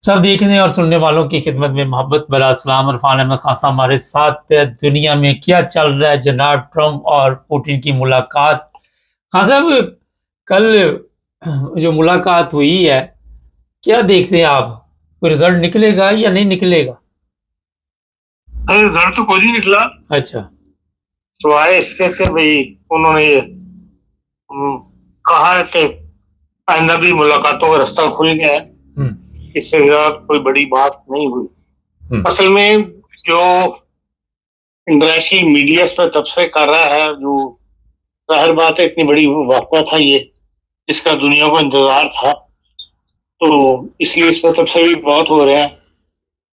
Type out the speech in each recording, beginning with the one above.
सब देखने और सुनने वालों की खिदमत में मोहब्बत भरा सलाम। इरफान अहमद खान साहब हमारे साथ है। दुनिया में क्या चल रहा है? जनाब ट्रंप और पुतिन की मुलाकात। खान साहब, कल जो मुलाकात हुई है, क्या देखते हैं आप? कोई रिजल्ट निकलेगा या नहीं निकलेगा? अरे रिजल्ट तो कोई नहीं निकला। अच्छा। सिवाय इसके कि भाई उन्होंने ये कहा है कि आइंदा भी मुलाकातों का रास्ता खुल गया है। इससे ज्यादा कोई बड़ी बात नहीं हुई। असल में जो इंटरनेशनल मीडिया इस पर तबसरे कर रहा है, जो जाहिर बात है इतनी बड़ी वाक़या था ये, जिसका दुनिया को इंतजार था, तो इसलिए इस पर तबसरे भी बहुत हो रहे हैं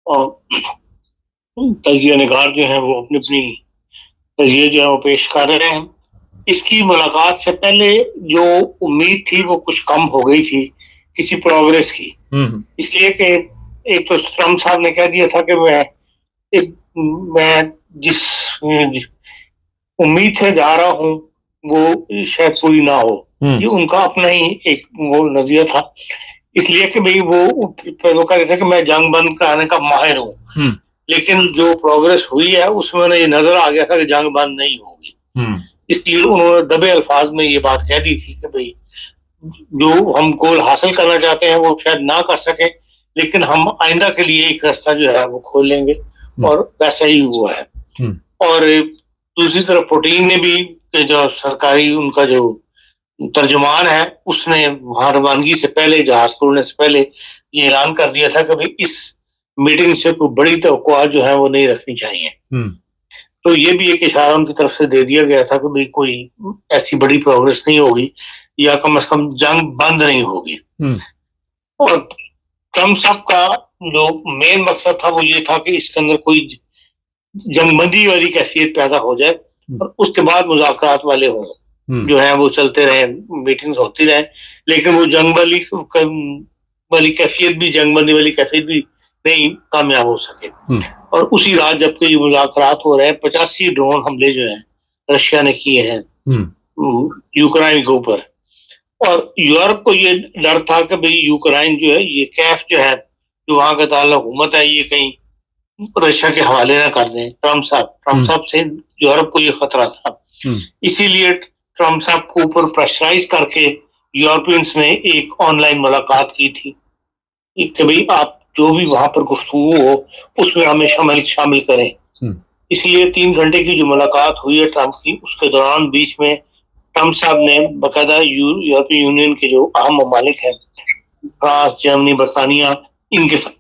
और तजिया निगार जो है वो अपनी अपनी तजिए जो है वो पेश कर रहे हैं। इसकी मुलाकात से पहले जो उम्मीद थी वो कुछ कम हो गई थी किसी प्रोग्रेस की, इसलिए कि एक तो ट्रम्प साहब ने कह दिया था कि मैं जिस उम्मीद से जा रहा हूँ वो शायद पूरी ना हो। ये उनका अपना ही एक वो नजरिया था, इसलिए कि भाई वो कहते थे कि मैं जंग बंद कराने का माहिर हूँ, लेकिन जो प्रोग्रेस हुई है उसमें ये नजर आ गया था कि जंग बंद नहीं होगी। इसलिए उन्होंने दबे अल्फाज में ये बात कह दी थी कि भाई जो हम गोल हासिल करना चाहते हैं वो शायद ना कर सके, लेकिन हम आइंदा के लिए एक रास्ता जो है वो खोल लेंगे, और वैसा ही हुआ है। और दूसरी तरफ पुतिन ने भी, जो सरकारी उनका जो तर्जुमान है, उसने वहां रवानगी से पहले, जहाज खोलने से पहले ये ऐलान कर दिया था कि भाई इस मीटिंग से कोई बड़ी तवक्कुआत जो है वो नहीं रखनी चाहिए। तो ये भी एक इशारा उनकी तरफ से दे दिया गया था कि भाई कोई ऐसी बड़ी प्रोग्रेस नहीं होगी, या कम से कम जंग बंद नहीं होगी। और ट्रम्प साहब का जो मेन मकसद था वो ये था कि इसके अंदर कोई जंगबंदी वाली कैफियत पैदा हो जाए और उसके बाद मुज़ाकरात वाले हो जो है वो चलते रहे, मीटिंग्स होती रहे, लेकिन वो जंग वाली कैफियत भी, जंगबंदी वाली कैफियत भी नहीं कामयाब हो सके। और उसी रात जबकि ये मुज़ाकरात हो रहे हैं, 85 ड्रोन हमले जो हैं रशिया ने किए हैं यूक्रेन के ऊपर, और यूरोप को ये डर था कि भाई यूक्रेन जो है, ये कैफ जो है, जो वहां का दारुल हुकूमत है, ये कहीं रशिया के हवाले ना कर दें ट्रम्प साहब से यूरोप को ये खतरा था। इसीलिए ट्रम्प साहब को ऊपर प्रेशराइज करके यूरोपियंस ने एक ऑनलाइन मुलाकात की थी कि भाई आप जो भी वहां पर गुफ्तगू हो उसमें हमें शामिल करें। इसलिए 3 घंटे की जो मुलाकात हुई है ट्रम्प की, उसके दौरान बीच में ट्रम्प साहब ने बाकायदा यूरोपीय यूनियन के जो अहम ममालिक हैं, फ्रांस, जर्मनी, बरतानिया, इनके साथ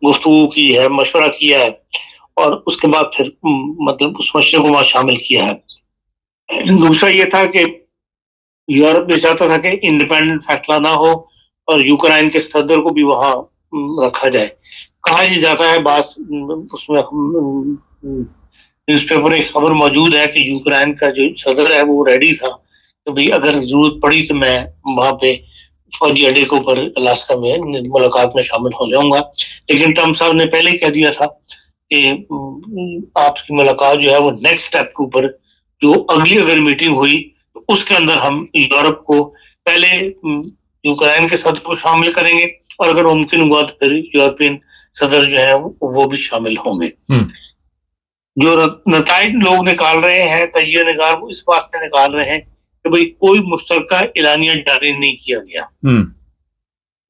गुफ्तगू की है, मशवरा किया है, और उसके बाद फिर मतलब उस मशवरे को वहां शामिल किया है। दूसरा ये था कि यूरोप ये चाहता था कि इंडिपेंडेंट फैसला ना हो और यूक्रेन के सदर को भी वहां रखा जाए। कहा यह जाता है, बात उसमें न्यूज़पेपर में खबर मौजूद है कि यूक्रेन का जो सदर है वो रेडी था तो भाई अगर जरूरत पड़ी तो मैं वहां पे फौजी अड्डे के ऊपर अलास्का में मुलाकात में शामिल हो जाऊंगा। लेकिन ट्रम्प साहब ने पहले ही कह दिया था कि आपकी मुलाकात जो है वो नेक्स्ट स्टेप के ऊपर, जो अगली अगर मीटिंग हुई तो उसके अंदर हम यूरोप को पहले यूक्रेन के सदर को शामिल करेंगे, और अगर मुमकिन हुआ तो फिर यूरोपियन सदर जो है वो भी शामिल होंगे। जो नताइज लोग निकाल रहे हैं, तजिया निगार, वो इस बात से निकाल रहे हैं कि भाई कोई मुश्तरका एलानिया जारी नहीं किया गया।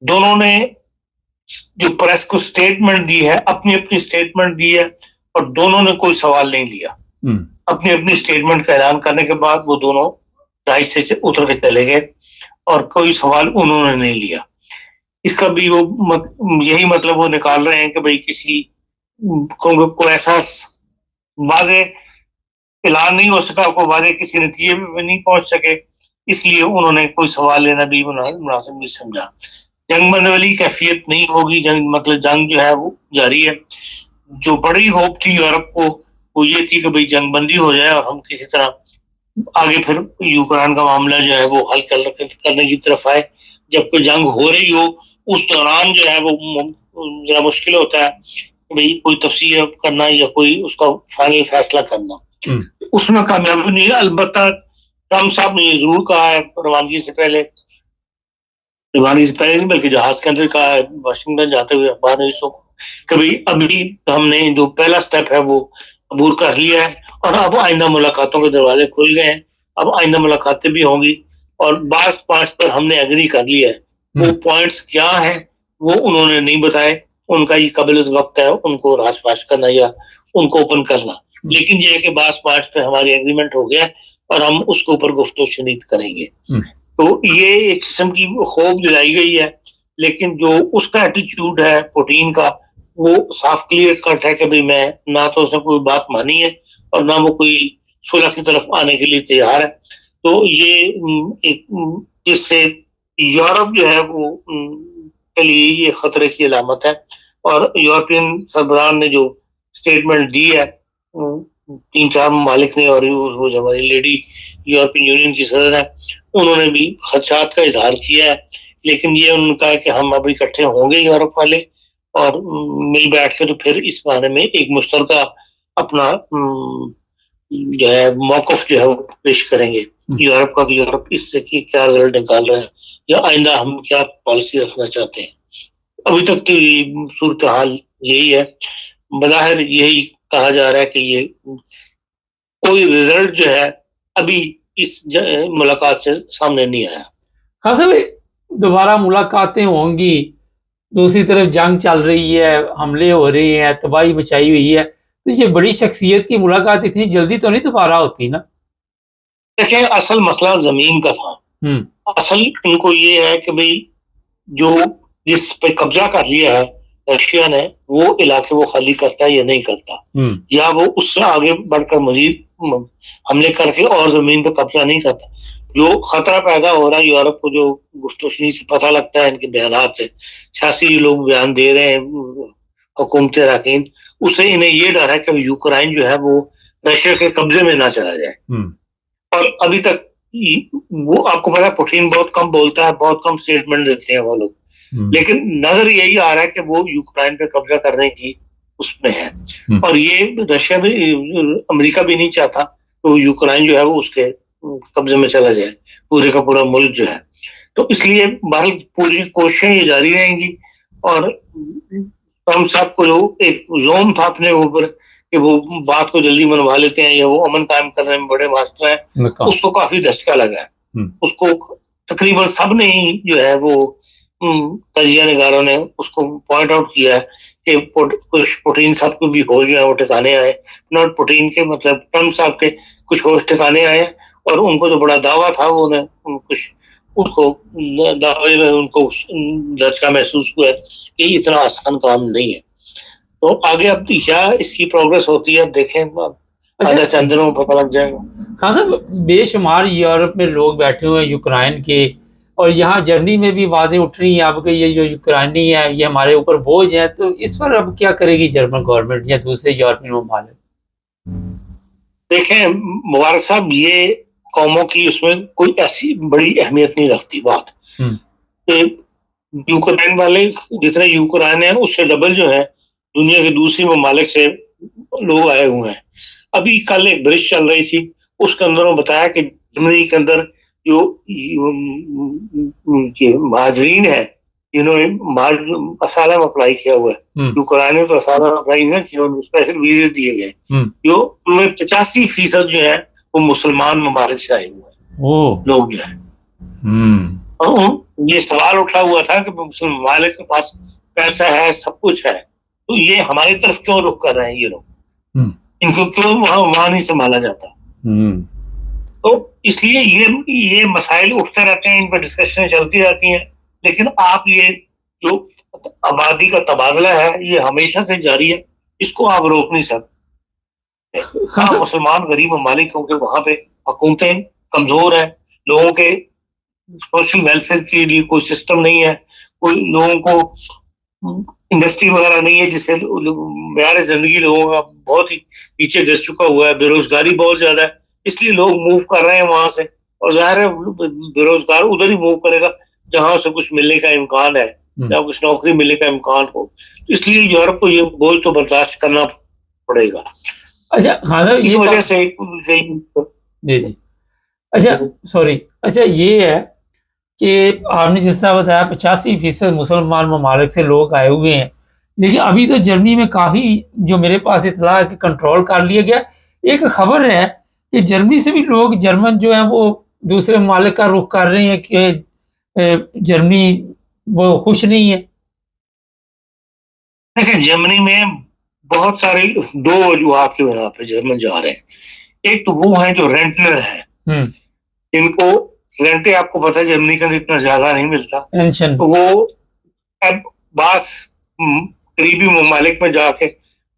दोनों ने जो प्रेस को स्टेटमेंट दी है, अपनी अपनी स्टेटमेंट दी है, और दोनों ने कोई सवाल नहीं लिया। अपनी अपनी स्टेटमेंट का ऐलान करने के बाद वो दोनों डाइट से उतर के चले गए और कोई सवाल उन्होंने नहीं लिया। इसका भी वो यही मतलब वो निकाल रहे हैं कि भाई किसी को ऐसा वाजे ऐलान नहीं हो सका, कोई वाजे किसी नतीजे में नहीं पहुंच सके, इसलिए उन्होंने कोई सवाल लेना भी मुनासिब नहीं समझा। जंग बंद वाली कैफियत नहीं होगी, जंग जो है वो जारी है। जो बड़ी होप थी यूरोप को वो ये थी कि भाई जंग बंदी हो जाए और हम किसी तरह आगे फिर यूक्रेन का मामला जो है वो हल करने की तरफ आए। जब कोई जंग हो रही हो उस दौरान जो है वो जरा मुश्किल होता है भाई कोई तफसीर करना या कोई उसका फाइनल फैसला करना। उसमें कामयाबी नहीं है। अलबत्ता ट्रम्प साहब ने ये जरूर कहा है रवानगी से पहले विमानी से पहले नहीं बल्कि जहाज के अंदर कहा है, वाशिंगटन जाते हुए अखबार ने इसको कभी अभी हमने जो पहला स्टेप है वो अबूर कर लिया है और अब आइंदा मुलाकातों के दरवाजे खुल गए हैं। अब आइंदा मुलाकातें भी होंगी और बास पांच पर हमने एग्री कर लिया है। वो पॉइंट्स क्या है वो उन्होंने नहीं बताए, उनका ये कबिल इस वक्त है उनको राशपाश करना या उनको ओपन करना, लेकिन ये है कि बास पांच पे हमारी एग्रीमेंट हो गया और हम उसके ऊपर गुफ्तगू शुनीद करेंगे। तो ये एक किस्म की होप दिलाई गई है, लेकिन जो उसका एटीट्यूड है पुतिन का वो साफ क्लियर कट है कि भाई मैं ना तो उसने कोई बात मानी है और ना वो कोई सुलह की तरफ आने के लिए तैयार है। तो ये एक जिससे यूरोप जो है वो के लिए ये खतरे की अलामत है। और यूरोपियन सरबराह ने जो स्टेटमेंट दी है 3-4 ममालिक ने और वो जो हमारी लेडी यूरोपियन यूनियन की सदर है उन्होंने भी खदशात का इजहार किया है, लेकिन ये उनका है कि हम अब इकट्ठे होंगे यूरोप वाले और मिल बैठ के तो फिर इस बारे में एक मुश्तरका अपना जो है मौकफ जो है वो पेश करेंगे यूरोप का कि यूरोप इससे क्या रिजल्ट निकाल रहे हैं या आइंदा हम क्या पॉलिसी रखना चाहते हैं। अभी तक तो ये सूरत हाल यही है, बज़ाहिर यही कहा जा रहा है कि ये कोई रिजल्ट जो है अभी इस मुलाकात से सामने नहीं आया। हाँ साहब, दोबारा मुलाकातें होंगी, दूसरी तरफ जंग चल रही है, हमले हो रहे हैं, तबाही मचाई हुई है, तो ये बड़ी शख्सियत की मुलाकात इतनी जल्दी तो नहीं दोबारा होती ना। देखिए असल मसला जमीन का था। असल इनको ये है कि भाई जो जिस पे कब्जा कर लिया है रशिया ने वो इलाके वो खाली करता है या नहीं करता, या वो उससे आगे बढ़कर मजीद हमले करके और जमीन पे कब्जा नहीं करता। जो खतरा पैदा हो रहा है यूरोप को, जो गुफ्तगू से पता लगता है इनके बयानात से, सियासी लोग बयान दे रहे हैं हुकूमत अरकान, उससे इन्हें ये डर है कि यूक्रेन जो है वो रशिया के कब्जे में ना चला जाए। और अभी तक वो आपको पता है पुतिन बहुत कम बोलता है, बहुत कम स्टेटमेंट देते हैं वो लोग, लेकिन नजर यही आ रहा है कि वो यूक्रेन पे कब्जा करने की उसमें है। और ये रशिया भी अमेरिका भी नहीं चाहता तो यूक्रेन जो है वो उसके कब्जे में चला जाए, पूरे का पूरा मुल्क जो है। तो इसलिए बहरहाल पूरी कोशिशें ये जारी रहेंगी और ट्रम्प साहब को जो एक जोम था अपने ऊपर कि वो बात को जल्दी मनवा लेते हैं या वो अमन कायम करने में बड़े मास्टर हैं, उसको काफी धचका लगा है। उसको तकरीबन सब ने ही जो है वो तजिया निगारों ने उसको पॉइंट आउट किया है कि कुछ पुतिन साहब को भी होश जो है वो ठिकाने आए, नॉट पुतिन के मतलब ट्रम्प साहब के कुछ होश ठिकाने आए और उनको जो बड़ा दावा था वो कुछ उसको दावे में उनको धचका महसूस हुआ कि इतना आसान काम नहीं है। तो आगे अब क्या इसकी प्रोग्रेस होती है अब देखें, आधा चंद दिनों में पता लग जाएगा। हाँ साहब, बेशुमार यूरोप में लोग बैठे हुए हैं यूक्रेन के, और यहाँ जर्मनी में भी आवाजें उठ रही हैं अब कि ये जो यूक्रेनी है ये हमारे ऊपर बोझ है। तो इस पर अब क्या करेगी जर्मन गवर्नमेंट या दूसरे यूरोपियन ममालिक? देखें मुबारक साहब, ये कौमों की उसमें कोई ऐसी बड़ी अहमियत नहीं रखती बात। यूक्रेन वाले जितने यूक्रेन है उससे डबल जो है दुनिया के दूसरी ममालिक से लोग आए हुए हैं। अभी कल एक ब्रिज चल रही थी, उसके अंदर वो बताया कि जर्मनी के अंदर जो महाजरीन है जिन्होंने असालम अप्लाई किया हुआ है, यूक्रेन में तो असालम अप्लाई नहीं किया, स्पेशल वीजे दिए गए, जो उनमें 85% जो है वो मुसलमान ममालिक से आए हुए हैं लोग जो है। और ये सवाल उठा हुआ था कि मुसलमान ममालिक के पास पैसा है, सब कुछ है, तो ये हमारी तरफ क्यों रुख कर रहे हैं ये लोग, इनको क्यों वहां नहीं संभाला जाता। तो इसलिए ये मसाइल उठते रहते हैं, इन पर डिस्कशन चलती रहती हैं, लेकिन आप ये जो आबादी का तबादला है ये हमेशा से जारी है, इसको आप रोक नहीं सकते। हाँ, मुसलमान गरीब ममालिक क्योंकि वहां पे हुकूमतें कमजोर है, लोगों के सोशल वेलफेयर के लिए कोई सिस्टम नहीं है, कोई लोगों को इंडस्ट्री वगैरह नहीं है, जिससे मेयार जिंदगी लोगों का बहुत ही नीचे गिर चुका हुआ है, बेरोजगारी बहुत ज्यादा है, इसलिए लोग मूव कर रहे हैं वहां से। और जाहिर है बेरोजगार उधर ही मूव करेगा जहां से कुछ मिलने का इम्कान है, जहाँ कुछ नौकरी मिलने का इम्कान हो, तो इसलिए यूरोप को ये बोझ तो बर्दाश्त करना पड़ेगा। अच्छा हाँ सर, इस वजह से जी अच्छा सॉरी, अच्छा ये है कि आपने जिस तरह बताया 85% मुसलमान ममालिक से लोग आए हुए हैं, लेकिन अभी तो जर्मनी में काफ़ी, जो मेरे पास इतला है कि कंट्रोल कर लिया गया। एक खबर है कि जर्मनी से भी लोग, जर्मन जो हैं वो दूसरे ममालिक का रुख कर रहे हैं कि जर्मनी वो खुश नहीं है। देखिए, जर्मनी में बहुत सारे 2 वजूहात की बिना पे जर्मन जा रहे हैं। एक तो वो हैं जो रेंटनर हैं, इनको रेंटे, आपको पता है जर्मनी का इतना ज्यादा नहीं मिलता, तो वो अब बास करीबी ममालिक में जाके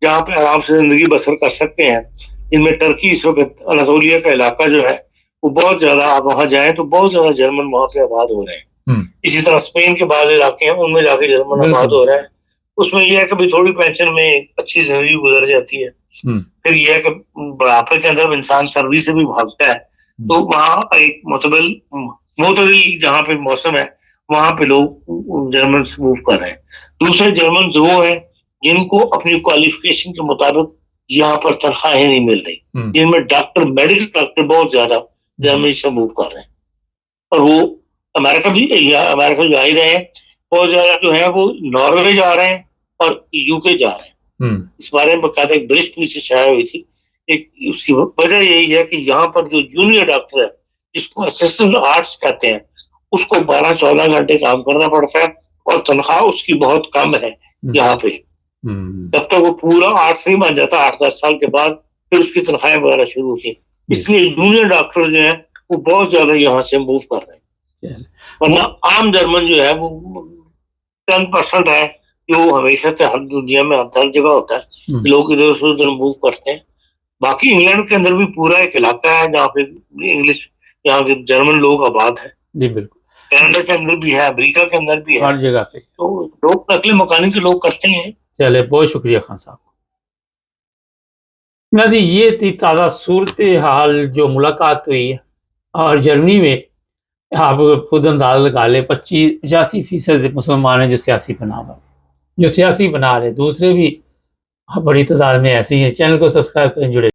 जहाँ पे आराम से जिंदगी बसर कर सकते हैं, जिनमें टर्की इस वक्त अनातोलिया का इलाका जो है वो बहुत ज्यादा, आप वहां जाए तो बहुत ज्यादा जर्मन वहां पे आबाद हो रहे हैं। इसी तरह स्पेन के बाद इलाके हैं उनमें जाके जर्मन आबाद हो रहे हैं। उसमें यह है कि भाई थोड़ी पेंशन में अच्छी जिंदगी गुजर जाती है। फिर यह है कि बुढ़ापे के अंदर इंसान सर्दी से भी भागता है, तो वहाँ एक मोतदिल जहाँ पे मौसम है वहां पे लोग जर्मन से मूव कर रहे हैं। दूसरे जर्मन वो है जिनको अपनी क्वालिफिकेशन के मुताबिक यहाँ पर तनख्वाहें नहीं मिल रही, जिनमें डॉक्टर, मेडिकल डॉक्टर बहुत ज्यादा जर्मनी से मूव कर रहे हैं। और वो अमेरिका जा ही रहे हैं, बहुत ज्यादा जो है वो नॉर्वे जा रहे हैं और यूके जा रहे हैं। इस बारे में बकायदा एक बरिष्ठ भी छाया हुई थी। एक उसकी वजह यही है कि यहाँ पर जो जूनियर डॉक्टर है, जिसको असिस्टेंट आर्ट्स कहते हैं, उसको 12-14 घंटे काम करना पड़ता है और तनख्वाह उसकी बहुत कम है यहाँ पे। जब तक वो पूरा आर्ट्स नहीं बन जाता, 8-10 साल के बाद फिर उसकी तनख्वाहें वगैरह शुरू होती है। इसलिए जूनियर डॉक्टर जो है वो बहुत ज्यादा यहाँ से मूव कर रहे हैं। वरना आम जर्मन जो है वो 10% है जो हमेशा से हर दुनिया में हर जगह होता है, लोग इधर से उधर मूव करते हैं। बाकी इंग्लैंड के अंदर भी पूरा एक इलाका है जहाँ पे इंग्लिश, यहाँ के जर्मन लोग आबाद है। जी बिल्कुल, कनाडा के अंदर भी है, अमेरिका के अंदर भी है, हर जगह पे। तो लोग नकली मकानी के लोग करते हैं। चले, बहुत शुक्रिया खान साहब। नाज़रीन, ये थी ताज़ा सूरत हाल जो मुलाकात हुई है, और जर्मनी में आप खुद अंदाजा लगा ले 85% मुसलमान हैं जो सियासी बना रहे, दूसरे भी बड़ी तादाद में ऐसे ही हैं। चैनल को सब्सक्राइब करें, जुड़े।